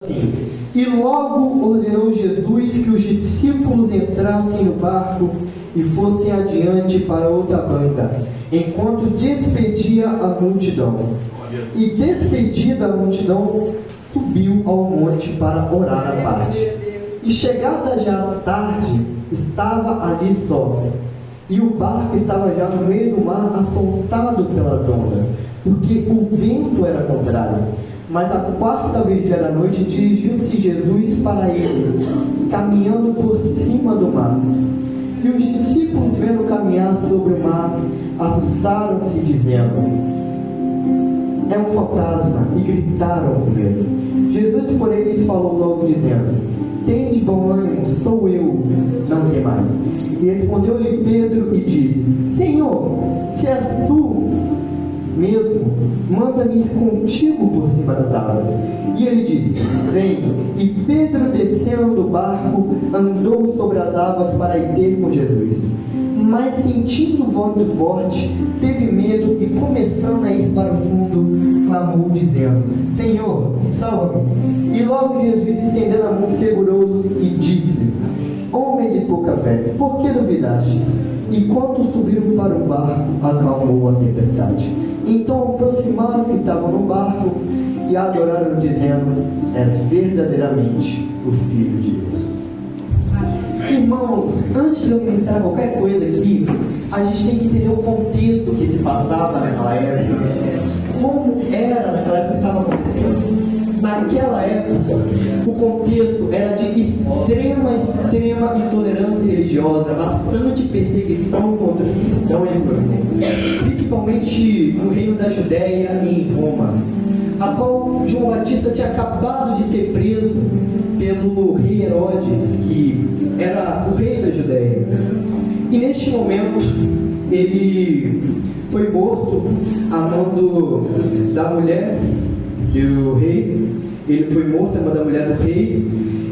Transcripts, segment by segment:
assim: e logo ordenou Jesus que os discípulos entrassem no barco e fossem adiante para outra banda, enquanto despedia a multidão. E despedida a multidão, subiu ao monte para orar à parte. E chegada já a tarde, estava ali só, e o barco estava já no meio do mar, assoltado pelas ondas, porque o vento era contrário. Mas a quarta vigília da noite dirigiu-se Jesus para eles, caminhando por cima do mar. E os discípulos, vendo caminhar sobre o mar, assustaram-se, dizendo: é um fantasma, e gritaram com medo. Jesus, porém, lhes falou logo, dizendo: tende bom ânimo, sou eu, não temais. E respondeu-lhe Pedro e disse: Senhor, se és tu mesmo, manda-me ir contigo por cima das águas. E ele disse: venho. E Pedro, descendo do barco, andou sobre as águas para ir ter com Jesus. Mas sentindo o vento forte, teve medo e, começando a ir para o fundo, clamou, dizendo: Senhor, salva-me. E logo Jesus, estendendo a mão, segurou-o e disse: homem de pouca fé, por que duvidastes? E quando subiram para o barco, acalmou a tempestade. Então aproximaram os que estavam no barco e adoraram, dizendo: és verdadeiramente o Filho de Deus. Irmãos, antes de eu ministrar qualquer coisa aqui, a gente tem que entender o contexto que se passava naquela época. Como era naquela época que estava acontecendo? Naquela época, o contexto era de extrema intolerância religiosa, bastante perseguição contra os cristãos, principalmente no reino da Judéia e em Roma, a qual João Batista tinha acabado de ser preso pelo rei Herodes, que era o rei da Judéia. E neste momento, ele foi morto a mão da mulher do rei. Ele foi morto a mão da mulher do rei.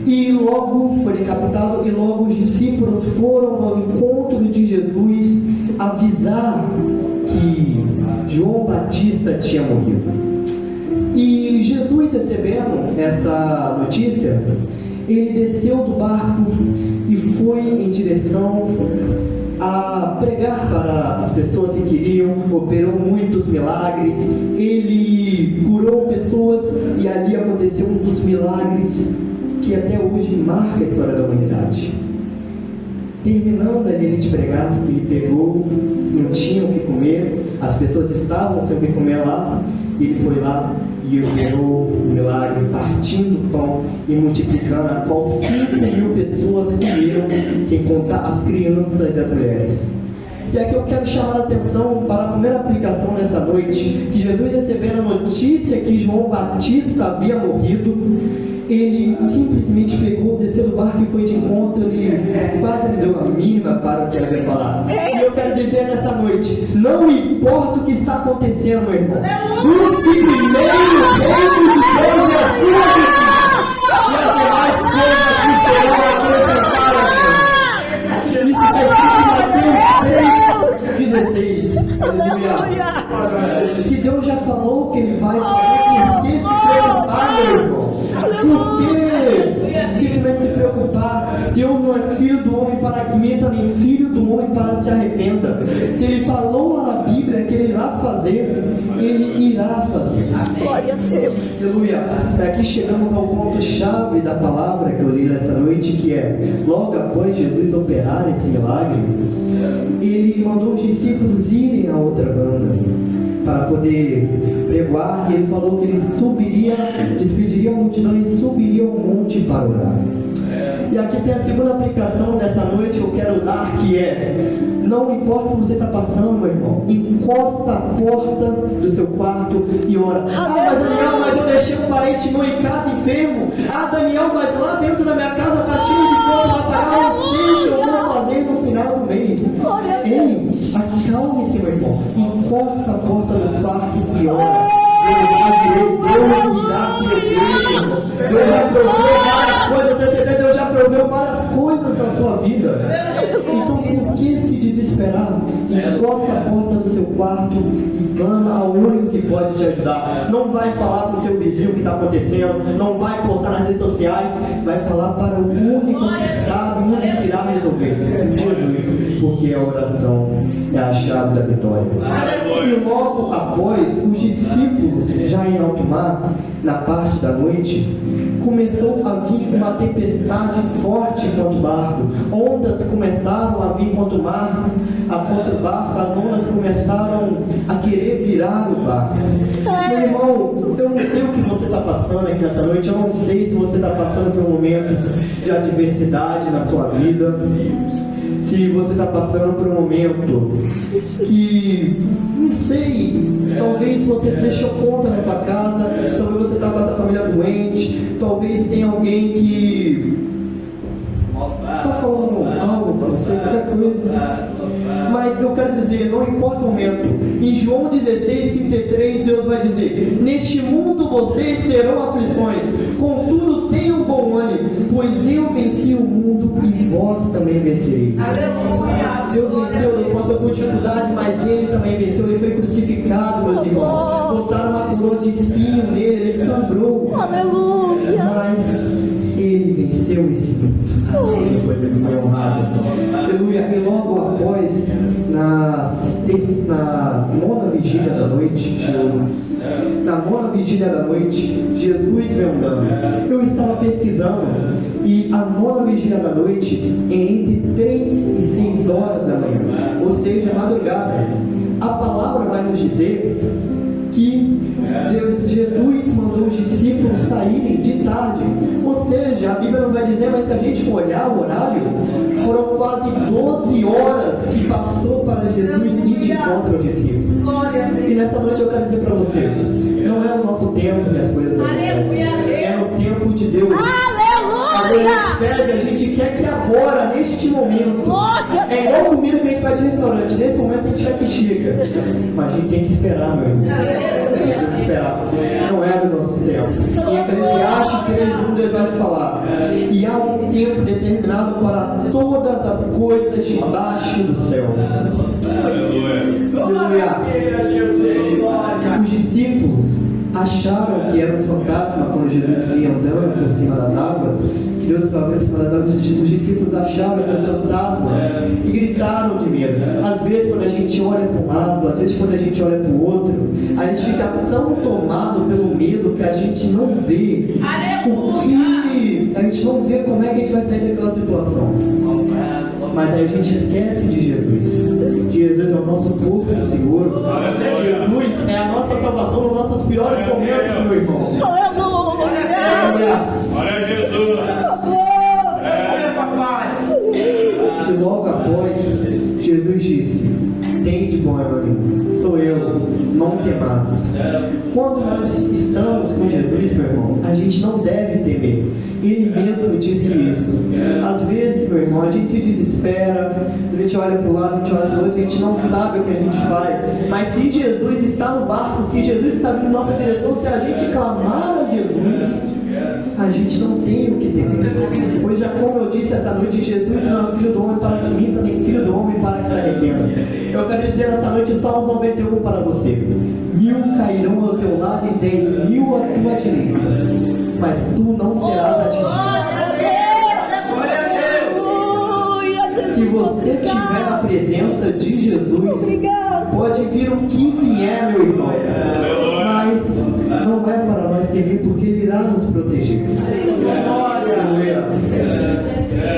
E logo foi decapitado. E logo os discípulos foram ao encontro de Jesus avisar que João Batista tinha morrido. E Jesus, recebendo essa notícia, ele desceu do barco e foi em direção a pregar para as pessoas que queriam, operou muitos milagres, ele curou pessoas, e ali aconteceu um dos milagres que até hoje marca a história da humanidade. Terminando ali de pregar, ele pegou, não tinham o que comer, as pessoas estavam sem o que comer lá, e ele foi lá e operou o milagre, partindo o pão e multiplicando, a qual 5.000 pessoas comeram, sem contar as crianças e as mulheres. E aqui eu quero chamar a atenção para a primeira aplicação dessa noite, que Jesus, recebendo a notícia que João Batista havia morrido, ele simplesmente pegou, desceu do barco e foi de encontro. Ele quase me deu a mínima para o que ele ia falar. E eu quero dizer nessa noite: não importa o que está acontecendo, meu irmão, busque primeiro o reino de Deus e a sua justiça, e as demais coisas que serão acrescentadas. Isso está escrito em Mateus 3:16. Aleluia. Se Deus já falou que Ele vai fazer, por que se preocupar, meu irmão? Por que simplesmente se preocupar? Deus não é filho do homem para que minta, nem filho do homem para se arrependa. Se Ele falou lá na Bíblia que Ele irá fazer, Ele irá fazer. Glória a Deus. Aleluia. Aqui chegamos ao ponto-chave da palavra que eu li nessa noite, que é: logo após Jesus operar esse milagre, Ele mandou os discípulos irem a outra banda para poder pregoar, e ele falou que ele subiria, despediria a multidão e subiria ao monte para orar. E aqui tem a segunda aplicação dessa noite que eu quero dar, que é: não importa o que você está passando, meu irmão, encosta a porta do seu quarto e ora. Mas Daniel, mas eu deixei um parente meu em casa enfermo. Daniel, mas lá dentro da minha casa está cheio de conta para pagar, eu sei o que eu vou fazer no final do mês. Ei, acalme-se, meu irmão, encosta a porta do quarto e ora. Deus irá prover. Deus já proveu várias coisas, Deus já proveu várias coisas na sua vida. Então, por que se desesperar? Encosta a porta do seu quarto e clama ao único que pode te ajudar. Não vai falar com o seu vizinho. vizinho o que está acontecendo, não vai postar nas redes sociais, vai falar para o único que sabe, o único que irá resolver, Jesus, porque a oração é a chave da vitória. E logo após, os discípulos, já em alto mar, na parte da noite, começou a vir uma tempestade forte contra o barco. Ondas começaram a vir contra o barco, as ondas começaram a querer virar o barco. Meu irmão, eu não sei o que você está passando aqui nessa noite, eu não sei se você está passando por um momento de adversidade na sua vida, se você está passando por um momento que, não sei, talvez você deixou conta na sua casa, talvez você está com essa família doente, talvez tenha alguém que está falando algo para você, qualquer coisa. Mas eu quero dizer, não importa o momento, em João 16:33, Deus vai dizer: neste mundo vocês terão aflições, contudo tenham bom ânimo, pois eu venci o mundo e vós também vencereis. Deus venceu, Deus passou por dificuldade, mas Ele também venceu. Ele foi crucificado, meus irmãos, botaram uma coroa de espinho nele, Ele sangrou. Aleluia. Mas Ele venceu esse mundo. Coisa que foi honrada. Aleluia. E logo após, na nona vigília da noite, Jesus veio andando. Eu estava pesquisando, e a nona vigília da noite é entre 3 e 6 horas da manhã, ou seja, madrugada. A palavra vai nos dizer que Jesus mandou os discípulos saírem de tarde, ou seja, a Bíblia não vai dizer, mas se a gente for olhar o horário, foram quase 12 horas que passou para Jesus ir de encontro aos discípulos. E nessa noite eu quero dizer para você, não é no nosso tempo que as coisas acontecem, é no tempo de Deus. A gente quer que agora, neste momento, é igual comida que a gente faz de restaurante, nesse momento a gente quer que chega, mas a gente tem que esperar, meu irmão. Tem que esperar, não é do nosso tempo. Em Eclesiastes 3:1, Deus vai falar: e há um tempo determinado para todas as coisas debaixo do céu. Aleluia. Os discípulos acharam que era um fantasma quando Jesus vinha andando por cima das águas. Deus estava vendo por cima das águas. Os discípulos acharam que era um fantasma e gritaram de medo. Às vezes, quando a gente olha para um lado, às vezes, quando a gente olha para o outro, a gente fica tão tomado pelo medo que a gente não vê a gente não vê como é que a gente vai sair daquela situação. Mas aí a gente esquece de Jesus. Jesus é o nosso porto seguro. Jesus é a nossa salvação nos nossos piores momentos, meu irmão. Glória a Jesus. E logo após, Jesus disse: tende bom ânimo, sou eu, não temais. Quando nós estamos com Jesus, meu irmão, a gente não deve temer. Ele mesmo disse isso. Às vezes, meu irmão, a gente se desespera, a gente olha para o lado, a gente olha para o outro, a gente não sabe o que a gente faz. Mas se Jesus está no barco, se Jesus está vindo em nossa direção, se a gente clamar a Jesus, a gente não tem o que temer. Pois já como eu disse essa noite, Jesus não é filho do homem para que minta, nem filho do homem para que se arrependa. Eu quero dizer essa noite Salmo 91 para você: 1000 cairão ao teu lado e 10.000 à tua direita, mas tu não serás atingido. Se você estiver na presença de Jesus, pode vir o que vier, meu irmão, mas não é para nós temer, porque Ele irá nos proteger.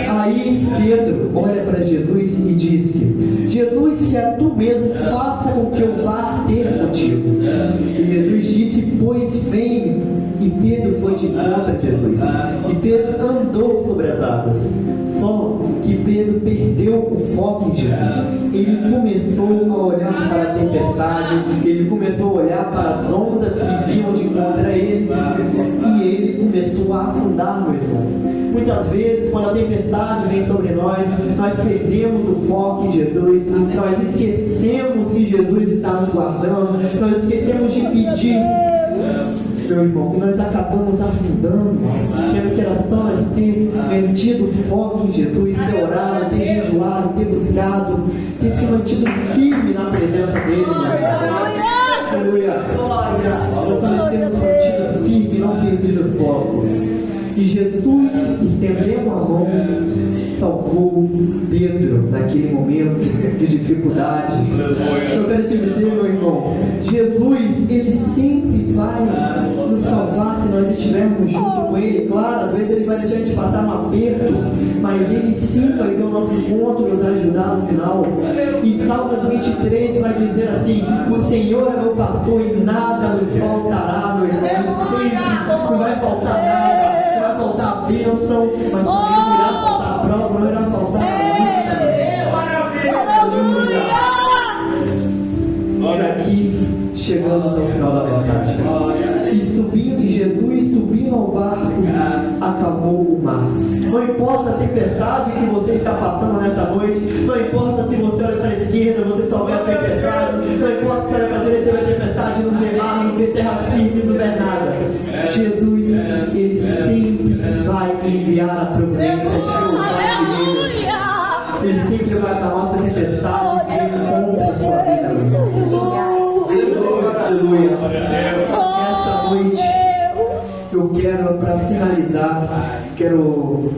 Aí Pedro olha para Jesus e disse: Jesus, se é tu mesmo, faça com que eu vá ter contigo. E Jesus disse: pois vem. E Pedro foi de encontro a Jesus. E Pedro andou sobre as águas. Só que Pedro perdeu o foco em Jesus. Ele começou a olhar para a tempestade, ele começou a olhar para as ondas que vinham de encontro a ele, e ele começou a afundar, meu irmão. Muitas vezes, quando a tempestade vem sobre nós perdemos o foco em Jesus, nós esquecemos que Jesus está nos guardando, nós esquecemos de pedir, meu irmão, e nós acabamos afundando, sendo que era só nós ter mantido foco em Jesus, ter orado, ter jejuado, ter buscado, ter se mantido firme na presença dele. Aleluia! Nós temos mantido firme Jesus, estendendo a mão, salvou Pedro naquele momento de dificuldade. Eu quero te dizer, meu irmão, Jesus, Ele sempre vai nos salvar se nós estivermos junto com Ele. Claro, às vezes Ele vai deixar a gente passar um aperto, mas Ele sim vai ver o nosso encontro, nos ajudar no final. Em Salmos 23 vai dizer assim: o Senhor é meu pastor e nada nos faltará, meu irmão. Sempre não vai faltar nada, não vai faltar a bênção, mas também não irá faltar a prova, não irá faltar a luta. Olha aqui, chegamos ao final da mensagem. E Jesus subindo ao barco, acabou o mar. Não importa a tempestade que você está passando nessa noite, não importa se você olha para a esquerda, você só vê a tempestade, não importa se olha para a direita, você vê a tempestade, não vê mar, não vê terra firme, não vê nada. Jesus, Ele sempre vai enviar a providência, Ele sempre vai dar nossa tempestade, Ele encontra a sua vida. Aleluia. Essa noite eu quero, para finalizar, quero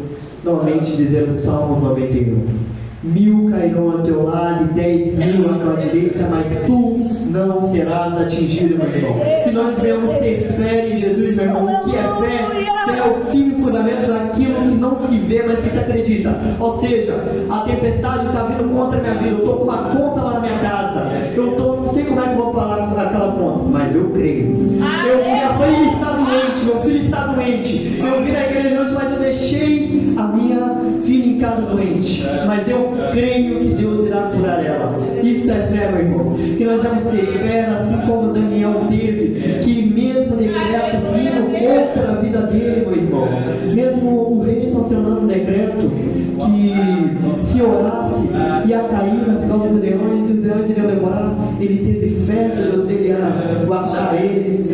novamente dizer o Salmo 91. 1000 cairão ao teu lado e 10.000 à tua direita, mas tu não serás atingido, meu irmão. Que nós devemos ter fé em Jesus, meu irmão. O que é fé? Fé é o fim e fundamento daquilo que não se vê, mas que se acredita. Ou seja, a tempestade está vindo contra a minha vida. Eu estou com uma conta lá na minha casa. Não sei como é que eu vou pagar com aquela conta, mas eu creio. Minha família está doente, meu filho está doente. Eu vim na igreja hoje, mas eu deixei a minha filha em casa doente. Mas eu creio que Deus irá curar ela. Isso é fé, meu irmão. Que nós vamos ter fé, assim como Daniel teve, que mesmo decreto vindo contra a vida dele, meu irmão, mesmo o rei sancionando um decreto que se orasse ia cair nas covas dos leões e os leões iriam devorar, ele teve fé que Deus dele ia guardar ele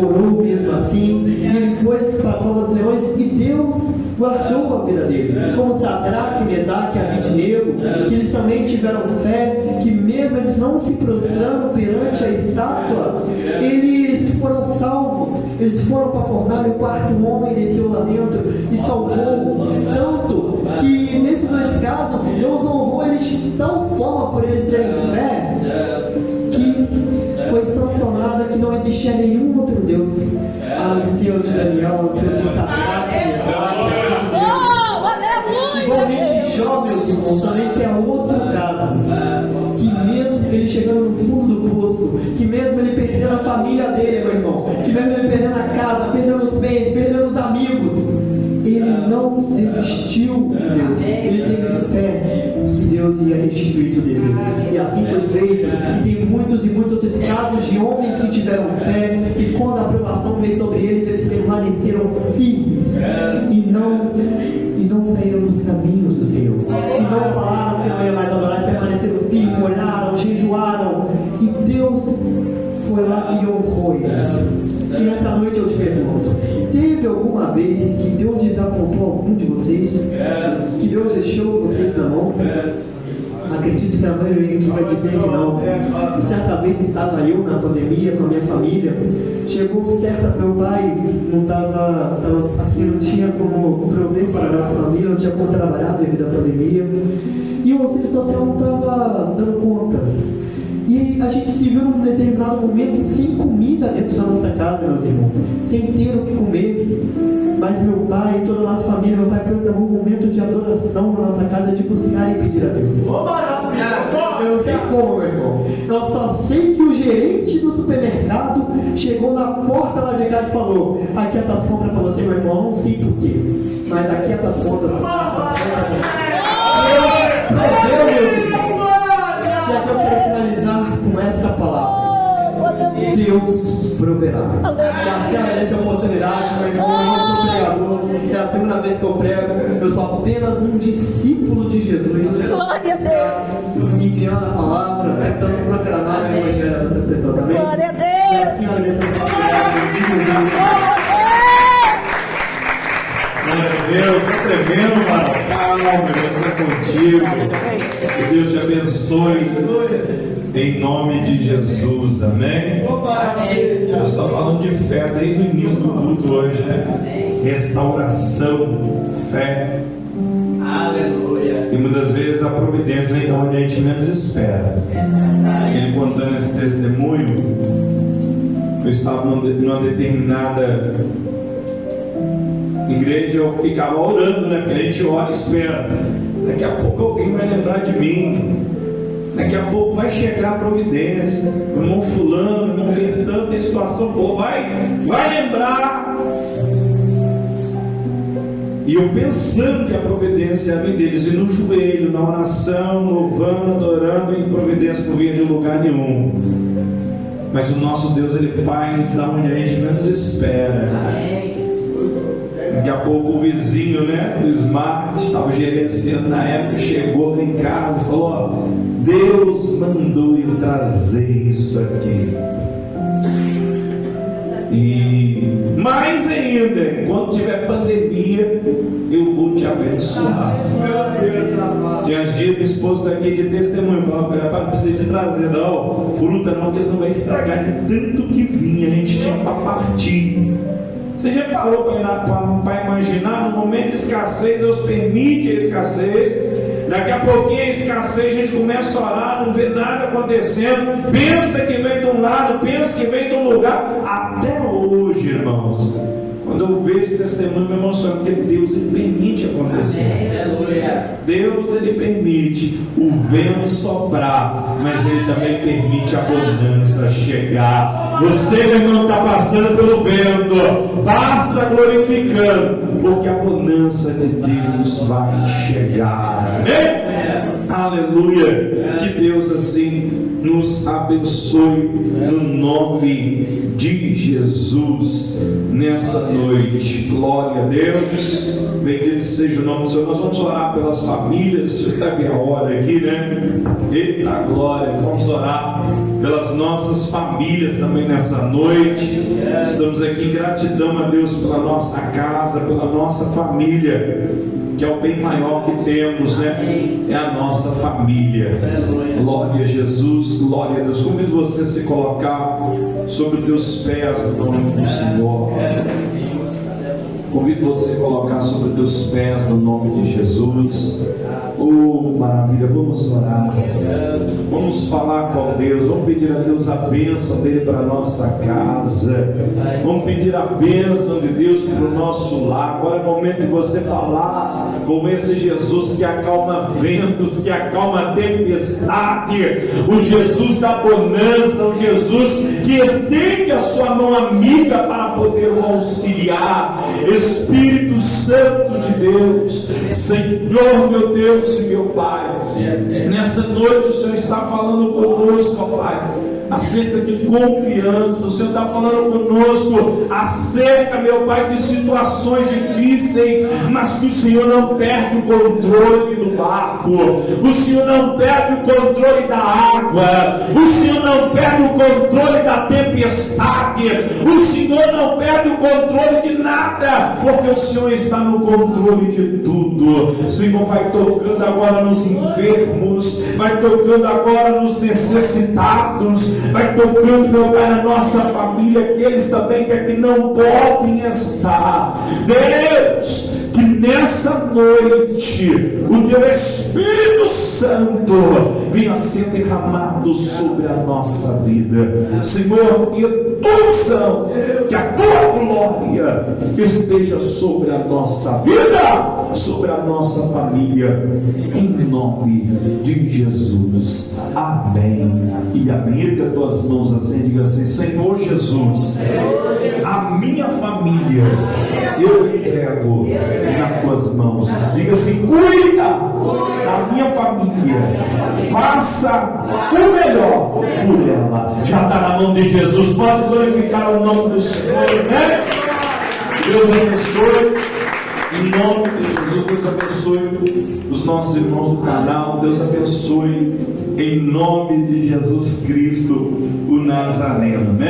orou mesmo assim, e ele foi para a cova dos leões e Deus guardou a vida dele, como Sadraque, Mesaque e Abednego, que eles também tiveram fé, que mesmo eles não se prostrando perante a estátua, eles foram salvos, eles foram para a fornalha, o quarto homem desceu lá dentro e salvou, tanto que nesses dois casos Deus honrou eles de tal forma por eles terem fé, que foi sancionado que não existia nenhum outro Deus a não ser o de Daniel, a não ser o de Sadraque, igualmente Jó, meus irmãos, também que é outro caso, que mesmo ele chegando no fundo do poço, que mesmo ele perdendo a família dele, meu irmão, que mesmo ele perdendo a casa, perdendo os bens, perdendo os amigos, ele não desistiu de Deus, ele teve fé que Deus ia restituir tudo dele, e assim foi feito. E tem muitos e muitos outros casos de homens que tiveram fé, e quando a aprovação veio sobre eles, eles permaneceram firmes e não saíram dos caminhos do Senhor, e não falaram que não ia mais adorar, permaneceram firmes, olharam, jejuaram, e Deus foi lá e honrou eles. E nessa noite eu te pergunto, teve alguma vez que Deus desapontou algum de vocês? Que Deus deixou vocês na mão? Acredito que a maioria aqui vai dizer que não. Certa vez estava eu na pandemia com a minha família. Chegou certa, meu pai não estava assim, não tinha como prover para a nossa família, não tinha como trabalhar devido à pandemia. E o auxílio social não estava dando conta. E a gente se viu num determinado momento sem comida dentro da nossa casa, meus irmãos, sem ter o que comer. Mas meu pai e toda a nossa família, meu pai programou um momento de adoração na nossa casa, de buscar e pedir a Deus. Eu não sei como, meu irmão. Eu só sei que o gerente do supermercado chegou na porta lá de casa e falou: aqui essas compras para você, meu irmão. Eu não sei porquê, mas aqui essas contas. E aqui eu quero finalizar com essa palavra: Deus proverá. E assim essa oportunidade, meu irmão. Eu sou pregador, é a segunda vez que eu prego. Eu sou apenas um discípulo de Jesus. Glória a Deus. Enviando a palavra, tentando proclamar o evangelho a outras pessoas também. Glória a Deus. E assim a Glória a Deus. Deus, está tremendo, mano. Calma, Deus é contigo. Que Deus te abençoe. Em nome de Jesus, amém? Deus está falando de fé desde o início do culto hoje, né? Restauração, fé. Aleluia. E muitas vezes a providência vem de onde a gente menos espera. Ele contando esse testemunho, eu estava numa determinada igreja, eu ficava orando, né? Porque a gente ora e espera. Daqui a pouco alguém vai lembrar de mim. Daqui a pouco vai chegar a providência. O irmão fulano, o irmão Bertão, tem situação boa, vai lembrar. E eu pensando que a providência ia vir deles, e no joelho, na oração, louvando, adorando, e providência não vinha de lugar nenhum. Mas o nosso Deus, Ele faz da onde a gente menos espera. Daqui a pouco o vizinho, né, do Smart, estava gerenciando na época, chegou lá em casa e falou: ó, Deus mandou eu trazer isso aqui. E mais ainda, quando tiver pandemia, eu vou te abençoar. Tinha dia, minha esposa está aqui de testemunho, falava para ela: não precisa de trazer não, fruta não, porque senão vai estragar. De tanto que vinha, a gente tinha para partir. Você já parou para imaginar? No momento de escassez, Deus permite a escassez. Daqui a pouquinho a escassez, a gente começa a orar, não vê nada acontecendo, pensa que vem de um lado, pensa que vem de um lugar. Até hoje, irmãos, quando eu vejo esse testemunho, me emociono, porque Deus, Ele permite acontecer. Deus, Ele permite o vento soprar, mas Ele também permite a bonança chegar. Você, meu irmão, está passando pelo vento, passa glorificando, porque a bonança de Deus vai chegar. Amém? Aleluia. Que Deus assim nos abençoe no nome de Jesus nessa noite. Glória a Deus. Bendito seja o nome do Senhor. Nós vamos orar pelas famílias. Está aqui a hora aqui, né? Eita glória. Vamos orar pelas nossas famílias também nessa noite. Estamos aqui em gratidão a Deus pela nossa casa, pela nossa família, que é o bem maior que temos, né? É a nossa família. Glória a Jesus, glória a Deus. Convido você a se colocar sobre os teus pés no nome do Senhor. Convido você a colocar sobre os teus pés no nome de Jesus. Oh, maravilha, vamos orar. Vamos falar com Deus. Vamos pedir a Deus a bênção dele para a nossa casa. Vamos pedir a bênção de Deus para o nosso lar. Agora é o momento de você falar com esse Jesus que acalma ventos, que acalma tempestade, o Jesus da bonança, o Jesus que estende a sua mão amiga para poder o auxiliar. Espírito Santo de Deus, Senhor meu Deus e meu Pai, nessa noite o Senhor está falando conosco, ó Pai, acerca de confiança. O Senhor está falando conosco acerca, meu Pai, de situações difíceis, mas que o Senhor não perde o controle do barco, o Senhor não perde o controle da água, o Senhor não perde o controle da tempestade, o Senhor não perde o controle de nada, porque o Senhor está no controle de tudo. O Senhor vai tocando agora nos enfermos, vai tocando agora nos necessitados, vai tocando, meu Pai, na nossa família, aqueles também que não podem estar. Deus, que nessa noite o Teu Espírito Santo venha ser derramado sobre a nossa vida, Senhor, e a Tua unção, que a Tua glória esteja sobre a nossa vida, sobre a nossa família, em nome de Jesus. Amém e amém. Erga tuas mãos assim, diga assim: Senhor Jesus, a minha família eu entrego nas tuas mãos. Diga assim: cuida da minha família, faça o melhor por ela. Já está na mão de Jesus. Pode glorificar o nome do Senhor, né? Deus abençoe. Em nome de Jesus, Deus abençoe os nossos irmãos do canal. Deus abençoe em nome de Jesus Cristo, o Nazareno. Amém?